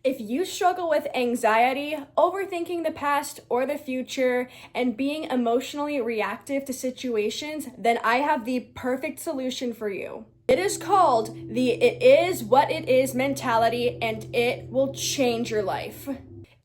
If you struggle with anxiety, overthinking the past or the future, and being emotionally reactive to situations, then I have the perfect solution for you. It is called the "it is what it is" mentality, and it will change your life.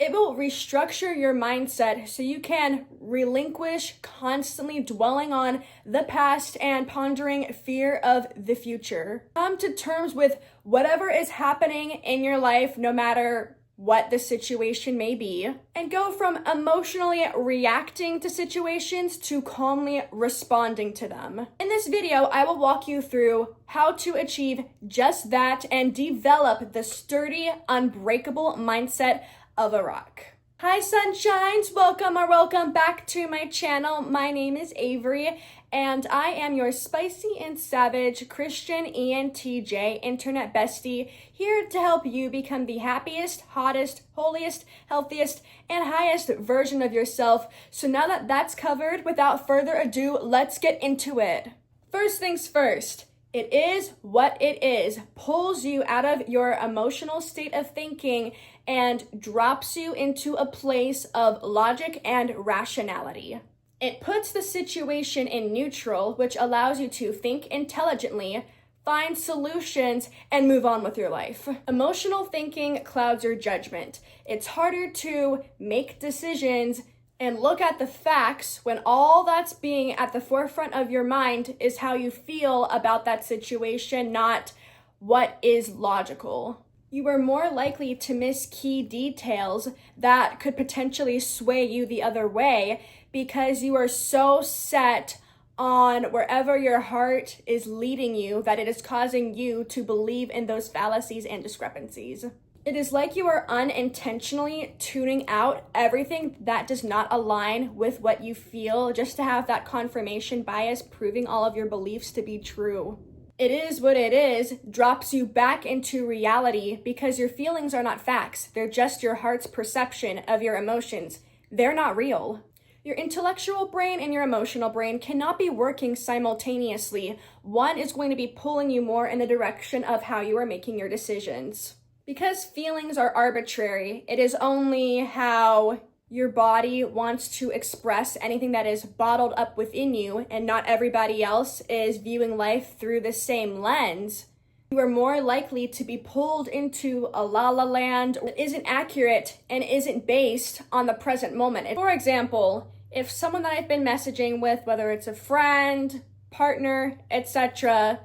It will restructure your mindset so you can relinquish constantly dwelling on the past and pondering fear of the future. Come to terms with whatever is happening in your life, no matter what the situation may be, and go from emotionally reacting to situations to calmly responding to them. In this video, I will walk you through how to achieve just that and develop the sturdy, unbreakable mindset of a rock. Hi sunshines, welcome back to my channel. My name is Avari and I am your spicy and savage Christian ENTJ internet bestie, here to help you become the happiest, hottest, holiest, healthiest, and highest version of yourself. So now that that's covered, without further ado, let's get into it. First things first. It is what it is pulls you out of your emotional state of thinking and drops you into a place of logic and rationality. It puts the situation in neutral, which allows you to think intelligently, find solutions, and move on with your life. Emotional thinking clouds your judgment. It's harder to make decisions and look at the facts when all that's being at the forefront of your mind is how you feel about that situation, not what is logical. You are more likely to miss key details that could potentially sway you the other way because you are so set on wherever your heart is leading you that it is causing you to believe in those fallacies and discrepancies. It is like you are unintentionally tuning out everything that does not align with what you feel just to have that confirmation bias proving all of your beliefs to be true. It is what it is drops you back into reality because your feelings are not facts. They're just your heart's perception of your emotions. They're not real. Your intellectual brain and your emotional brain cannot be working simultaneously. One is going to be pulling you more in the direction of how you are making your decisions. Because feelings are arbitrary, it is only how your body wants to express anything that is bottled up within you, and not everybody else is viewing life through the same lens. You are more likely to be pulled into a la-la land that isn't accurate and isn't based on the present moment. For example, if someone that I've been messaging with, whether it's a friend, partner, etc.,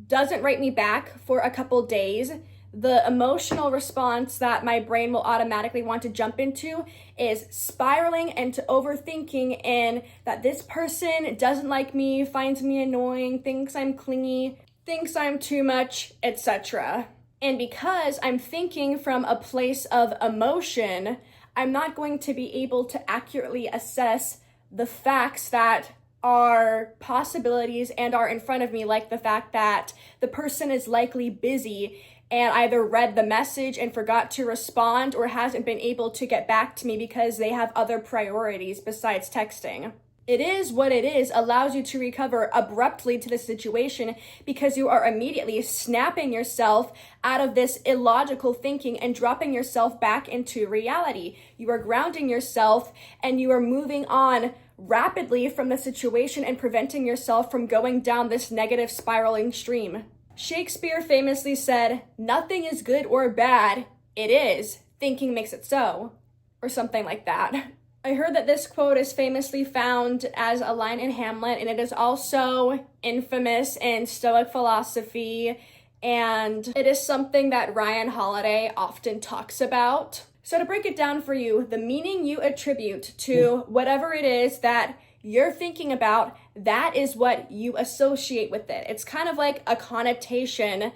doesn't write me back for a couple days, the emotional response that my brain will automatically want to jump into is spiraling into overthinking, and that this person doesn't like me, finds me annoying, thinks I'm clingy, thinks I'm too much, etc. And because I'm thinking from a place of emotion, I'm not going to be able to accurately assess the facts that are possibilities and are in front of me, like the fact that the person is likely busy and either read the message and forgot to respond or hasn't been able to get back to me because they have other priorities besides texting. It is what it is allows you to recover abruptly to the situation because you are immediately snapping yourself out of this illogical thinking and dropping yourself back into reality. You are grounding yourself and you are moving on rapidly from the situation and preventing yourself from going down this negative spiraling stream. Shakespeare famously said, "Nothing is good or bad, it is. Thinking makes it so," or something like that. I heard that this quote is famously found as a line in Hamlet, and it is also infamous in Stoic philosophy, and it is something that Ryan Holiday often talks about. So to break it down for you, the meaning you attribute to whatever it is that you're thinking about, that is what you associate with it. It's kind of like a connotation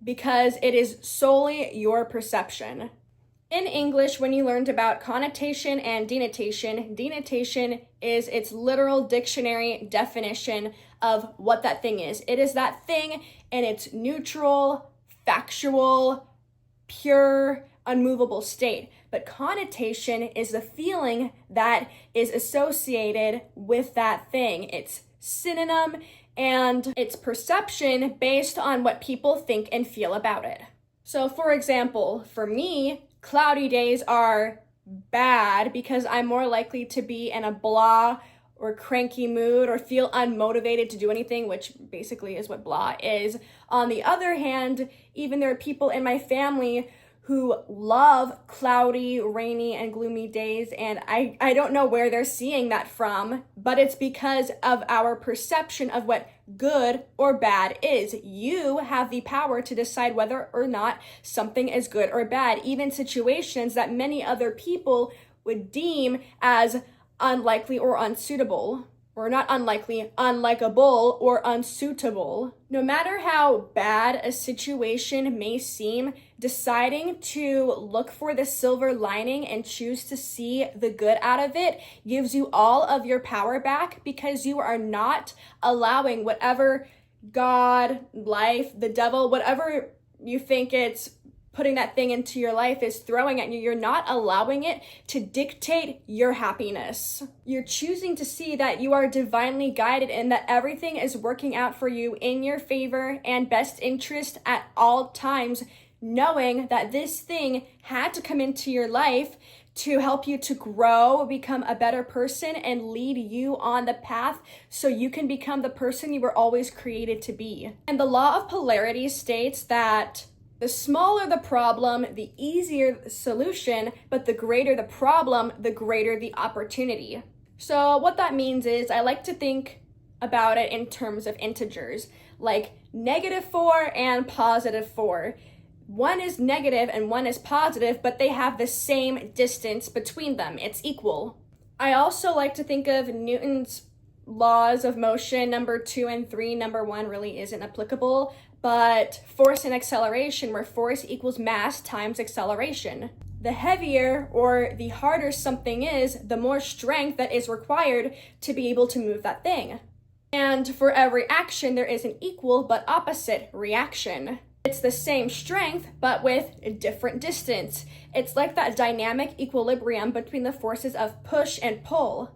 because it is solely your perception. In English, when you learned about connotation and denotation, denotation is its literal dictionary definition of what that thing is. It is that thing in its neutral, factual, pure, unmovable state. But connotation is the feeling that is associated with that thing. It's synonym and it's perception based on what people think and feel about it. So for example, for me, cloudy days are bad because I'm more likely to be in a blah or cranky mood or feel unmotivated to do anything, which basically is what blah is. On the other hand, even there are people in my family who love cloudy, rainy, and gloomy days, and I don't know where they're seeing that from, but it's because of our perception of what good or bad is. You have the power to decide whether or not something is good or bad, even situations that many other people would deem as unlikely or unsuitable. Or not unlikely, unlikable or unsuitable. No matter how bad a situation may seem, deciding to look for the silver lining and choose to see the good out of it gives you all of your power back, because you are not allowing whatever God, life, the devil, whatever you think it's putting that thing into your life is throwing at you. You're not allowing it to dictate your happiness. You're choosing to see that you are divinely guided and that everything is working out for you in your favor and best interest at all times, knowing that this thing had to come into your life to help you to grow, become a better person, and lead you on the path so you can become the person you were always created to be. And the law of polarity states that the smaller the problem, the easier the solution, but the greater the problem, the greater the opportunity. So what that means is I like to think about it in terms of integers, like -4 and +4. One is negative and one is positive, but they have the same distance between them. It's equal. I also like to think of Newton's laws of motion, number 2 and 3. Number 1 really isn't applicable, but force and acceleration, where force equals mass times acceleration. The heavier or the harder something is, the more strength that is required to be able to move that thing. And for every action, there is an equal but opposite reaction. It's the same strength, but with a different distance. It's like that dynamic equilibrium between the forces of push and pull.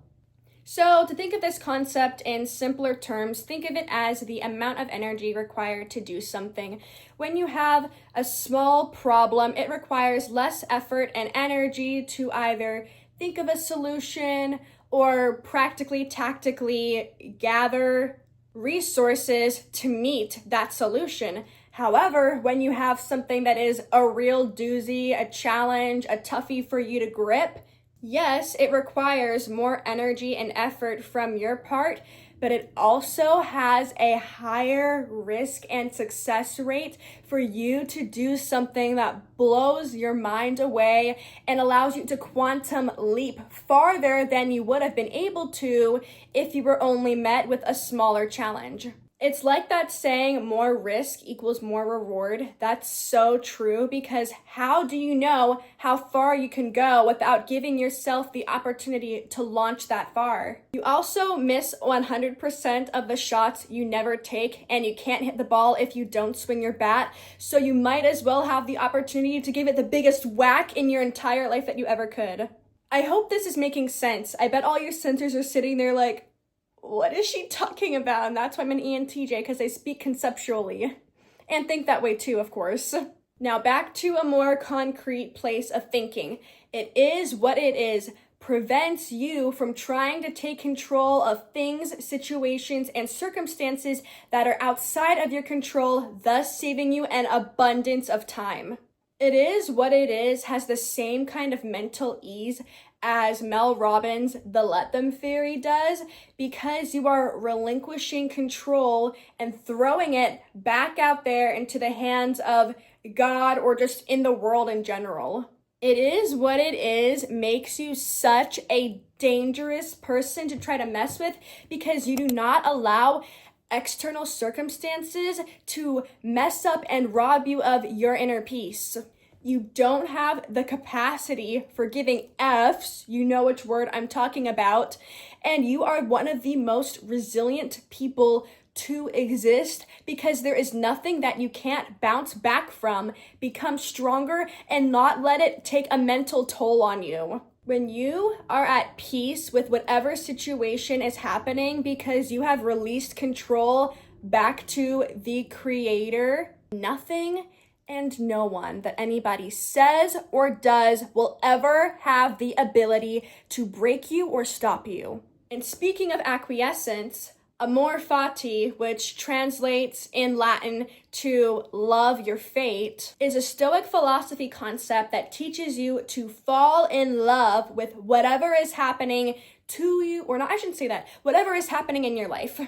So to think of this concept in simpler terms, think of it as the amount of energy required to do something. When you have a small problem, it requires less effort and energy to either think of a solution or practically, tactically gather resources to meet that solution. However, when you have something that is a real doozy, a challenge, a toughie for you to grip, yes, it requires more energy and effort from your part, but it also has a higher risk and success rate for you to do something that blows your mind away and allows you to quantum leap farther than you would have been able to if you were only met with a smaller challenge. It's like that saying, more risk equals more reward. That's so true, because how do you know how far you can go without giving yourself the opportunity to launch that far? You also miss 100% of the shots you never take, and you can't hit the ball if you don't swing your bat. So you might as well have the opportunity to give it the biggest whack in your entire life that you ever could. I hope this is making sense. I bet all your sensors are sitting there like, what is she talking about? And that's why I'm an ENTJ, because I speak conceptually and think that way too, of course. Now back to a more concrete place of thinking. It is what it is prevents you from trying to take control of things, situations, and circumstances that are outside of your control, thus saving you an abundance of time. It is what it is has the same kind of mental ease as Mel Robbins' The Let Them theory does, because you are relinquishing control and throwing it back out there into the hands of God or just in the world in general. It is what it is makes you such a dangerous person to try to mess with, because you do not allow external circumstances to mess up and rob you of your inner peace. You don't have the capacity for giving Fs, you know which word I'm talking about, and you are one of the most resilient people to exist, because there is nothing that you can't bounce back from, become stronger, and not let it take a mental toll on you. When you are at peace with whatever situation is happening because you have released control back to the creator, nothing And no one that anybody says or does will ever have the ability to break you or stop you. And speaking of acquiescence, amor fati, which translates in Latin to love your fate, is a Stoic philosophy concept that teaches you to fall in love with whatever is happening to you, or not, I shouldn't say that, whatever is happening in your life.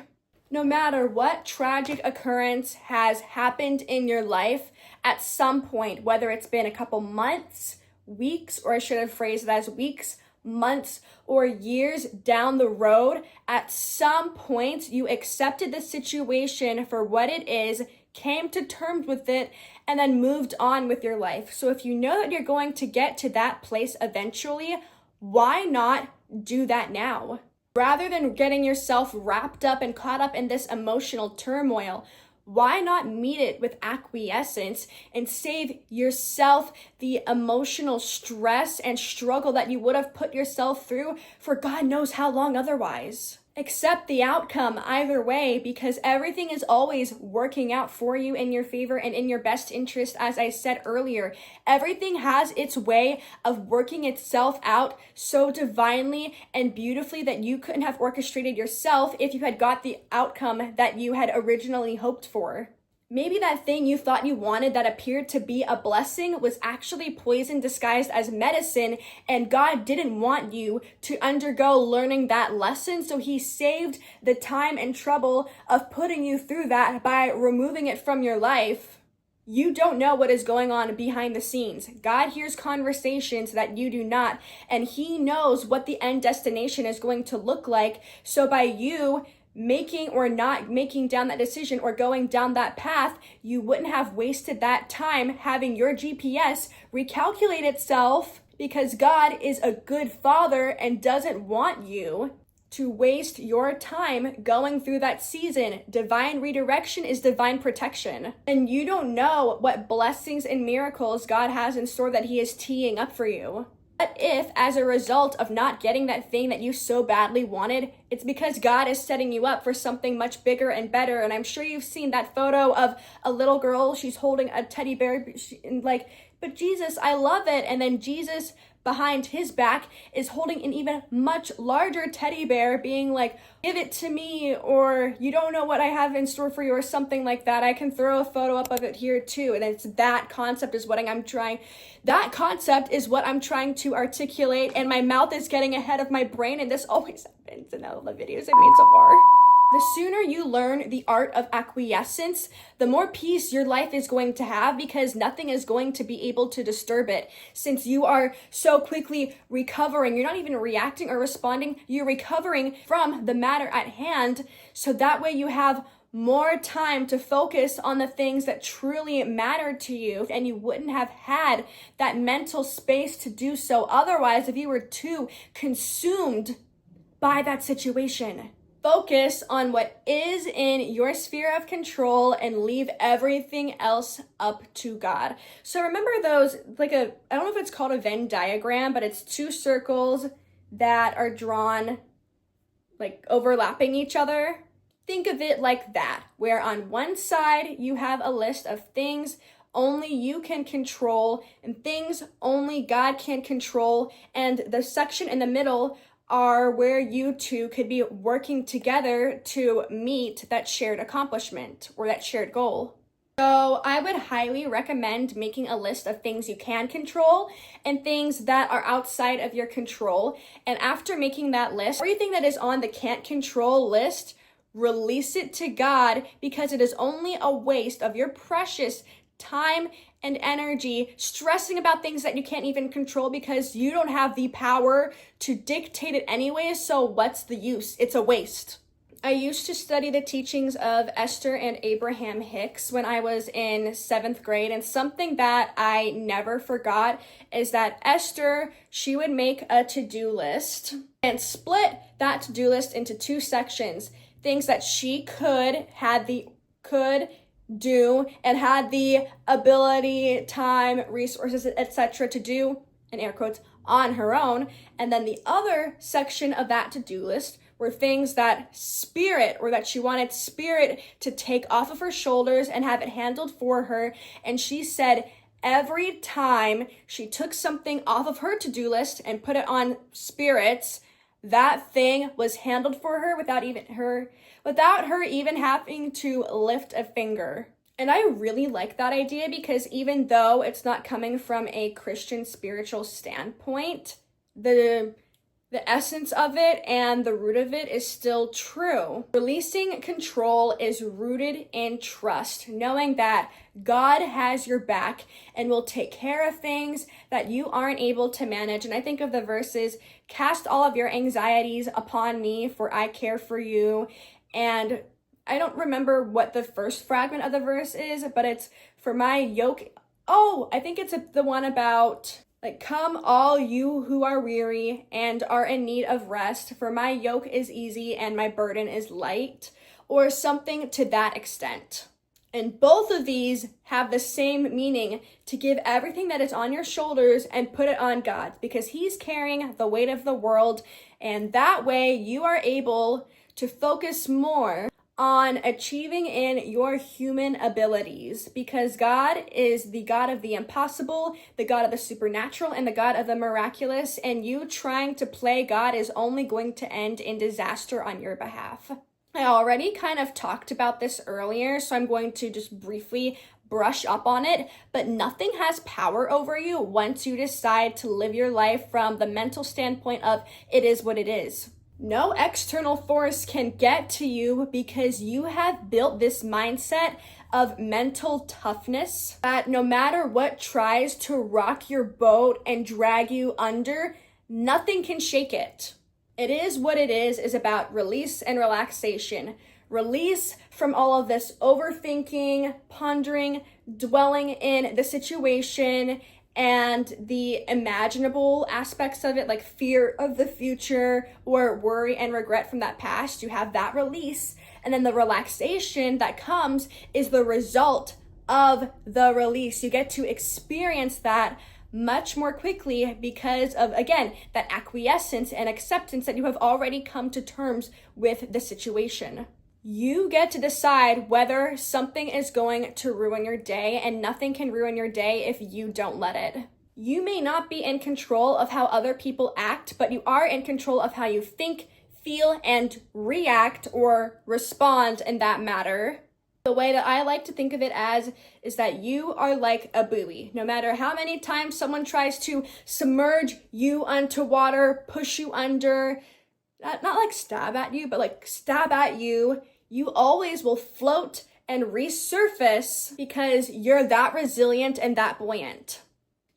No matter what tragic occurrence has happened in your life at some point, whether it's been a couple months, weeks, or I should have phrased it as weeks, months, or years down the road, at some point you accepted the situation for what it is, came to terms with it, and then moved on with your life. So if you know that you're going to get to that place eventually, why not do that now? Rather than getting yourself wrapped up and caught up in this emotional turmoil, why not meet it with acquiescence and save yourself the emotional stress and struggle that you would have put yourself through for God knows how long otherwise? Accept the outcome either way, because everything is always working out for you in your favor and in your best interest. As I said earlier, everything has its way of working itself out so divinely and beautifully that you couldn't have orchestrated yourself if you had got the outcome that you had originally hoped for. Maybe that thing you thought you wanted that appeared to be a blessing was actually poison disguised as medicine, and God didn't want you to undergo learning that lesson, so he saved the time and trouble of putting you through that by removing it from your life. You don't know what is going on behind the scenes. God hears conversations that you do not, and he knows what the end destination is going to look like. So by you making or not making down that decision or going down that path, you wouldn't have wasted that time having your GPS recalculate itself, because God is a good father and doesn't want you to waste your time going through that season. Divine redirection is divine protection. And you don't know what blessings and miracles God has in store that he is teeing up for you. What if, as a result of not getting that thing that you so badly wanted, it's because God is setting you up for something much bigger and better? And I'm sure you've seen that photo of a little girl, she's holding a teddy bear, and like, but Jesus, I love it. And then Jesus behind his back is holding an even much larger teddy bear, being like, give it to me, or you don't know what I have in store for you, or something like that. I can throw a photo up of it here too. And it's that concept is what I'm trying to articulate, and my mouth is getting ahead of my brain, and this always happens in all the videos I've made so far. The sooner you learn the art of acquiescence, the more peace your life is going to have, because nothing is going to be able to disturb it. Since you are so quickly recovering, you're not even reacting or responding, you're recovering from the matter at hand. So that way you have more time to focus on the things that truly matter to you, and you wouldn't have had that mental space to do so otherwise if you were too consumed by that situation. Focus on what is in your sphere of control and leave everything else up to God. So remember those, I don't know if it's called a Venn diagram, but it's two circles that are drawn like overlapping each other. Think of it like that, where on one side you have a list of things only you can control and things only God can control, and the section in the middle are where you two could be working together to meet that shared accomplishment or that shared goal. So I would highly recommend making a list of things you can control and things that are outside of your control. And after making that list, everything that is on the can't control list, release it to God, because it is only a waste of your precious time and energy stressing about things that you can't even control, because you don't have the power to dictate it anyway. So what's the use? It's a waste. I used to study the teachings of Esther and Abraham Hicks when I was in 7th grade, and something that I never forgot is that Esther, she would make a to-do list and split that to-do list into two sections: things that she could do and had the ability, time, resources, etc. to do, in air quotes, on her own. And then the other section of that to-do list were things that she wanted spirit to take off of her shoulders and have it handled for her. And she said every time she took something off of her to-do list and put it on spirit's, that thing was handled for her without her even having to lift a finger. And I really like that idea because even though it's not coming from a Christian spiritual standpoint, the essence of it and the root of it is still true. Releasing control is rooted in trust, knowing that God has your back and will take care of things that you aren't able to manage. And I think of the verses, cast all of your anxieties upon me, for I care for you. And I don't remember what the first fragment of the verse is, but it's for my yoke. Oh, I think it's the one about like, come all you who are weary and are in need of rest, for my yoke is easy and my burden is light, or something to that extent. And both of these have the same meaning, to give everything that is on your shoulders and put it on God, because he's carrying the weight of the world. And that way you are able to focus more on achieving in your human abilities, because God is the God of the impossible, the God of the supernatural, and the God of the miraculous, and you trying to play God is only going to end in disaster on your behalf. I already kind of talked about this earlier, so I'm going to just briefly brush up on it, but nothing has power over you once you decide to live your life from the mental standpoint of it is what it is. No external force can get to you because you have built this mindset of mental toughness that no matter what tries to rock your boat and drag you under, nothing can shake it. It is what it is about release and relaxation. Release from all of this overthinking, pondering, dwelling in the situation, and the imaginable aspects of it, like fear of the future or worry and regret from that past. You have that release. And then the relaxation that comes is the result of the release. You get to experience that much more quickly because of, again, that acquiescence and acceptance that you have already come to terms with the situation. You get to decide whether something is going to ruin your day, and nothing can ruin your day if you don't let it. You may not be in control of how other people act, but you are in control of how you think, feel, and react or respond in that matter. The way that I like to think of it as is that you are like a buoy. No matter how many times someone tries to submerge you onto water, push you under, not like stab at you, but like stab at you, you always will float and resurface because you're that resilient and that buoyant.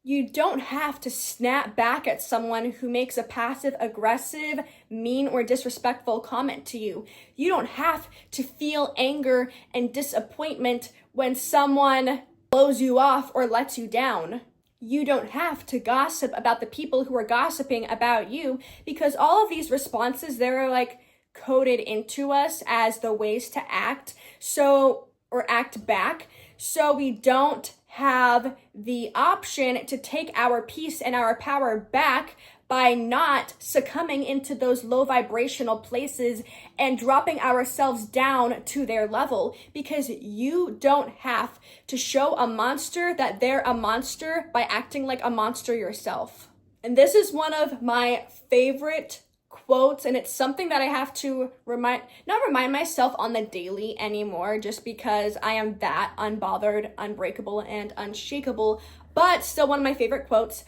You don't have to snap back at someone who makes a passive aggressive, mean, or disrespectful comment to you. You don't have to feel anger and disappointment when someone blows you off or lets you down. You don't have to gossip about the people who are gossiping about you, because all of these responses, they're like coded into us as the ways to act, or act back. So we don't have the option to take our peace and our power back by not succumbing into those low vibrational places and dropping ourselves down to their level, because you don't have to show a monster that they're a monster by acting like a monster yourself. And this is one of my favorite quotes, and it's something that I have to not remind myself on the daily anymore, just because I am that unbothered, unbreakable, and unshakable, but still one of my favorite quotes.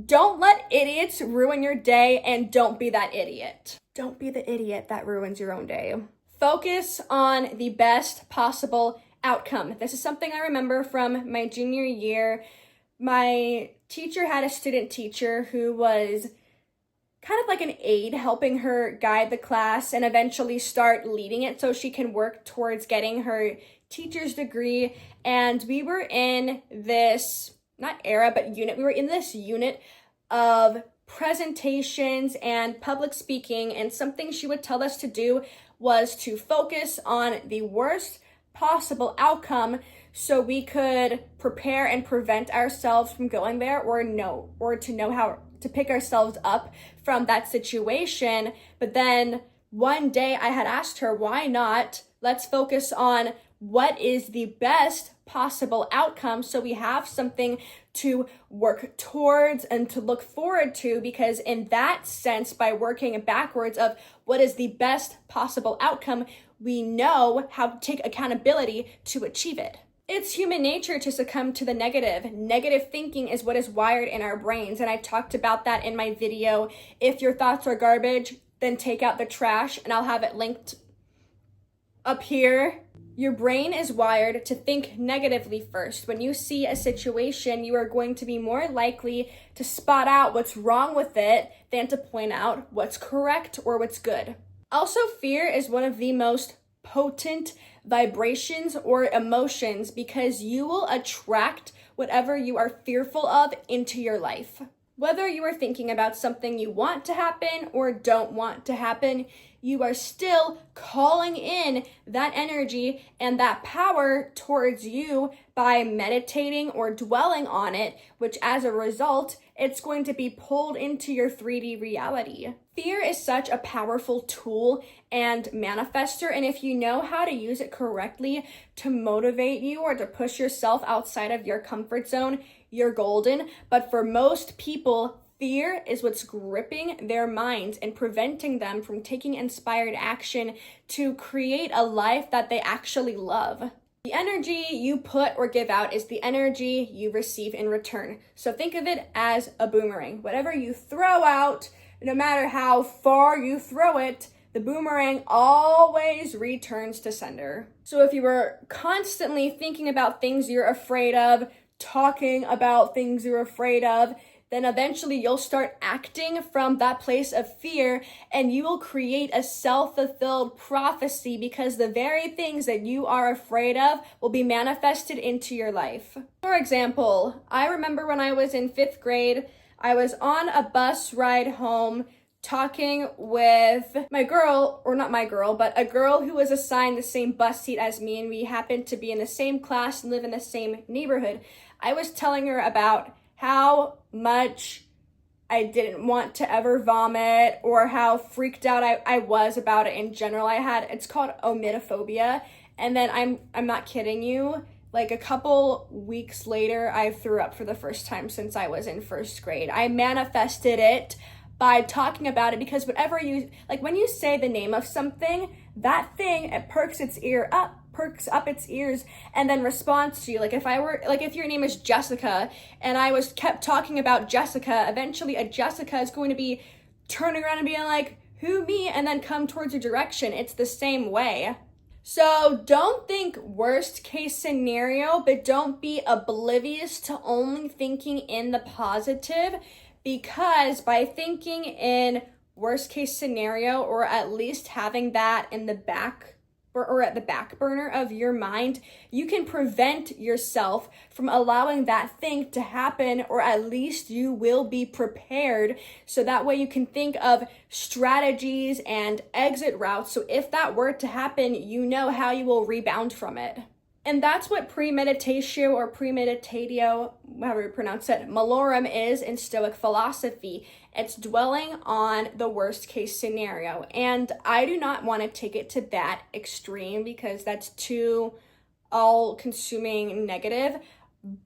Don't let idiots ruin your day, and don't be that idiot. Don't be the idiot that ruins your own day. Focus on the best possible outcome. This is something I remember from my junior year. My teacher had a student teacher who was kind of like an aide, helping her guide the class and eventually start leading it so she can work towards getting her teacher's degree. And we were in this, not era, but unit. We were in this unit of presentations and public speaking, and something she would tell us to do was to focus on the worst possible outcome so we could prepare and prevent ourselves from going there, or to know how to pick ourselves up from that situation, but then one day I had asked her, why not? Let's focus on what is the best possible outcome so we have something to work towards and to look forward to, because in that sense, by working backwards of what is the best possible outcome, we know how to take accountability to achieve it. It's human nature to succumb to the negative. Negative thinking is what is wired in our brains, and I talked about that in my video. If your thoughts are garbage, then take out the trash, and I'll have it linked up here. Your brain is wired to think negatively first. When you see a situation, you are going to be more likely to spot out what's wrong with it than to point out what's correct or what's good. Also, fear is one of the most potent vibrations or emotions because you will attract whatever you are fearful of into your life. Whether you are thinking about something you want to happen or don't want to happen, you are still calling in that energy and that power towards you by meditating or dwelling on it, which as a result, it's going to be pulled into your 3D reality. Fear is such a powerful tool and manifester, and if you know how to use it correctly to motivate you or to push yourself outside of your comfort zone, you're golden. But for most people, fear is what's gripping their minds and preventing them from taking inspired action to create a life that they actually love. The energy you put or give out is the energy you receive in return. So think of it as a boomerang. Whatever you throw out, no matter how far you throw it, the boomerang always returns to sender. So if you were constantly thinking about things you're afraid of, talking about things you're afraid of, then eventually you'll start acting from that place of fear, and you will create a self-fulfilled prophecy because the very things that you are afraid of will be manifested into your life. For example, I remember when I was in 5th grade, I was on a bus ride home talking with my girl, or not my girl, but a girl who was assigned the same bus seat as me, and we happened to be in the same class and live in the same neighborhood. I was telling her about how much I didn't want to ever vomit or how freaked out I was about it in general. It's called ometophobia. And then I'm not kidding you, like a couple weeks later, I threw up for the first time since I was in 1st grade. I manifested it by talking about it because whenever when you say the name of something, that thing, it perks up its ears and then responds to you. If your name is Jessica and I kept talking about Jessica, eventually a Jessica is going to be turning around and being like, who, me? And then come towards your direction. It's the same way. So don't think worst case scenario, but don't be oblivious to only thinking in the positive, because by thinking in worst case scenario, or at least having that in the back or at the back burner of your mind, you can prevent yourself from allowing that thing to happen, or at least you will be prepared. So that way you can think of strategies and exit routes. So if that were to happen, you know how you will rebound from it. And that's what premeditatio or premeditatio, however you pronounce it, malorum is in Stoic philosophy. It's dwelling on the worst case scenario. And I do not want to take it to that extreme because that's too all-consuming negative.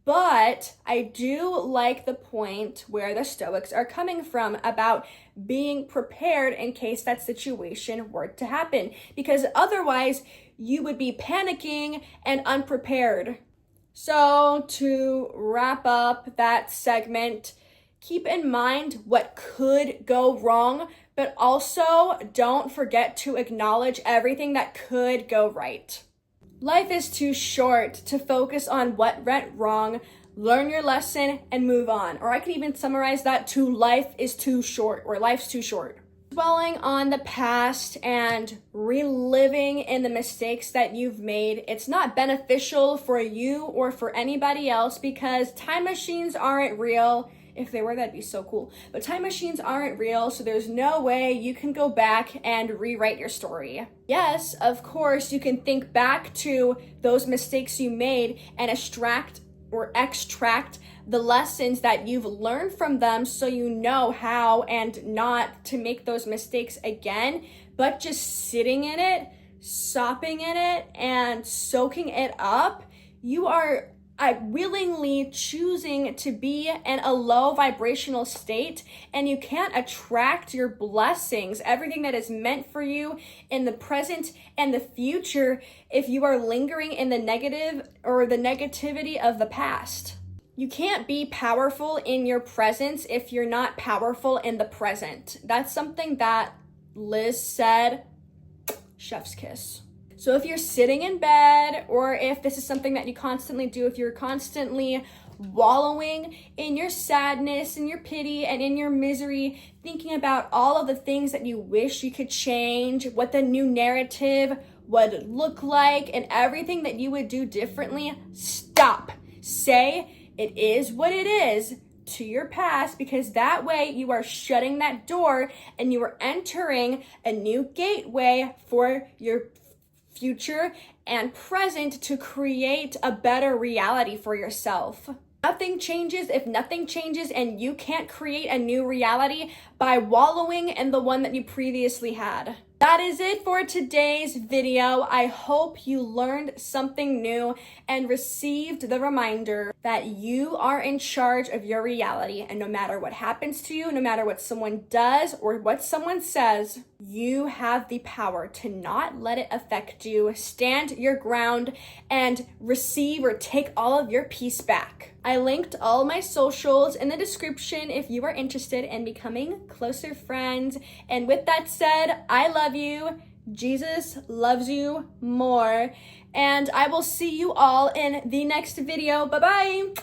But I do like the point where the Stoics are coming from about being prepared in case that situation were to happen. Because otherwise, you would be panicking and unprepared. So to wrap up that segment, keep in mind what could go wrong, but also don't forget to acknowledge everything that could go right. Life is too short to focus on what went wrong. Learn your lesson and move on. Or I could even summarize that to life is too short, or life's too short. Dwelling on the past and reliving in the mistakes that you've made, it's not beneficial for you or for anybody else, because time machines aren't real. If they were, that'd be so cool. But time machines aren't real, so there's no way you can go back and rewrite your story. Yes, of course, you can think back to those mistakes you made and extract or extract the lessons that you've learned from them so you know how and not to make those mistakes again. But just sitting in it, sopping in it, and soaking it up, you are willingly choosing to be in a low vibrational state, and you can't attract your blessings, everything that is meant for you in the present and the future, if you are lingering in the negative or the negativity of the past. You can't be powerful in your presence if you're not powerful in the present. That's something that Liz said, chef's kiss. So if you're sitting in bed, or if this is something that you constantly do, if you're constantly wallowing in your sadness, in your pity, and in your misery, thinking about all of the things that you wish you could change, what the new narrative would look like, and everything that you would do differently, stop. Say, it is what it is to your past, because that way you are shutting that door and you are entering a new gateway for your future and present to create a better reality for yourself. Nothing changes if nothing changes, and you can't create a new reality by wallowing in the one that you previously had. That is it for today's video. I hope you learned something new and received the reminder that you are in charge of your reality, and no matter what happens to you, no matter what someone does or what someone says, you have the power to not let it affect you. Stand your ground and receive or take all of your peace back. I linked all my socials in the description if you are interested in becoming closer friends. And with that said, I love you. Jesus loves you more. And I will see you all in the next video. Bye-bye.